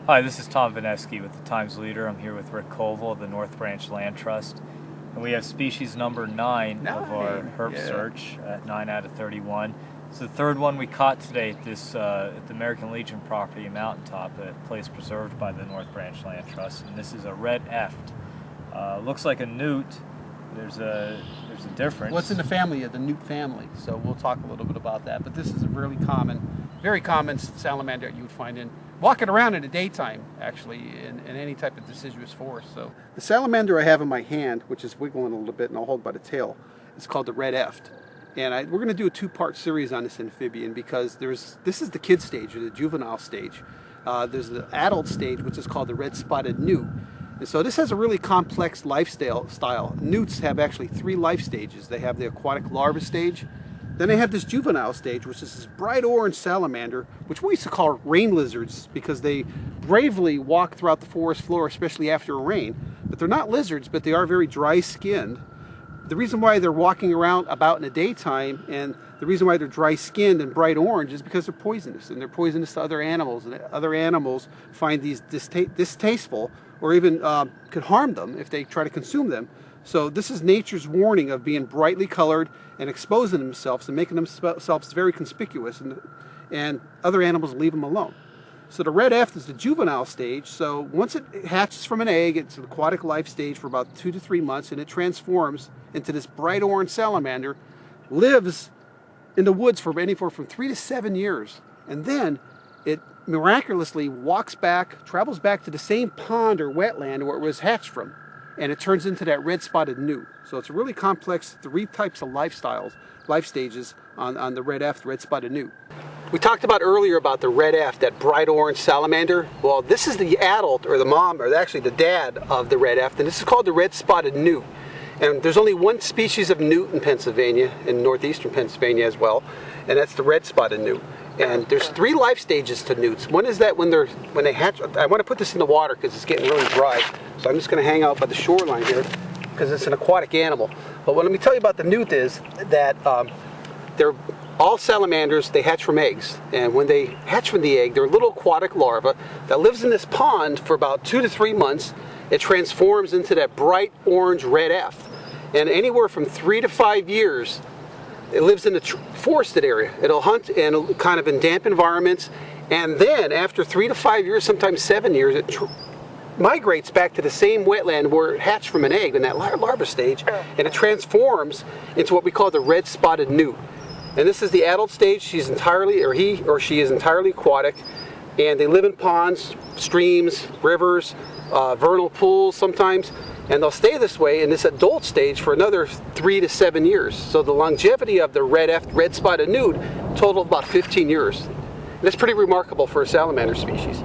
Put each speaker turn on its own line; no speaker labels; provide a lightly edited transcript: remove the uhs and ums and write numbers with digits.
Hi, this is Tom Vineski with the Times Leader. I'm here with Rick Koval of the North Branch Land Trust. And we have species number 9 of our herp search at 9 out of 31. It's the third one we caught today at the American Legion property in Mountaintop, a place preserved by the North Branch Land Trust. And this is a red eft. Looks like a newt. There's a difference.
What's in the family of the newt family? So we'll talk a little bit about that. But this is a really common, very common salamander you would find walking around in the daytime, actually, in any type of deciduous forest. So the salamander I have in my hand, which is wiggling a little bit, and I'll hold by the tail, is called the red eft. And we're going to do a two-part series on this amphibian because this is the kid stage, or the juvenile stage. There's the adult stage, which is called the red-spotted newt. And so this has a really complex lifestyle. Newts have actually 3 life stages. They have the aquatic larva stage, then they have this juvenile stage, which is this bright orange salamander, which we used to call rain lizards because they bravely walk throughout the forest floor, especially after a rain. But they're not lizards, but they are very dry-skinned. The reason why they're walking about in the daytime, and the reason why they're dry-skinned and bright orange, is because they're poisonous, and they're poisonous to other animals, and other animals find these distasteful, or even could harm them if they try to consume them. So this is nature's warning of being brightly colored and exposing themselves and making themselves very conspicuous, and other animals leave them alone. So the red eft is the juvenile stage. So once it hatches from an egg, it's an aquatic life stage for about 2 to 3 months, and it transforms into this bright orange salamander, lives in the woods for anywhere from 3 to 7 years, and then it miraculously travels back to the same pond or wetland where it was hatched from, and it turns into that red-spotted newt. So it's a really complex 3 types of life stages on the red eft, red-spotted newt. We talked about earlier about the red eft, that bright orange salamander. Well, this is the adult, or the mom, or actually the dad of the red eft, and this is called the red-spotted newt. And there's only one species of newt in Pennsylvania, in northeastern Pennsylvania as well, and that's the red-spotted newt. And there's 3 life stages to newts. One is that when they hatch. I want to put this in the water because it's getting really dry, so I'm just going to hang out by the shoreline here because it's an aquatic animal. But what let me tell you about the newt is that they're all salamanders. They hatch from eggs, and when they hatch from the egg, they're a little aquatic larva that lives in this pond for about 2 to 3 months. It transforms into that bright orange red eft, and anywhere from 3 to 5 years, it lives in a forested area. It'll hunt and kind of in damp environments, and then after 3 to 5 years, sometimes 7 years, it migrates back to the same wetland where it hatched from an egg in that larva stage, and it transforms into what we call the red-spotted newt. And this is the adult stage. He or she is entirely aquatic, and they live in ponds, streams, rivers, vernal pools sometimes, and they'll stay this way in this adult stage for another 3 to 7 years. So the longevity of the red eft, red-spotted newt, total of about 15 years. And that's pretty remarkable for a salamander species.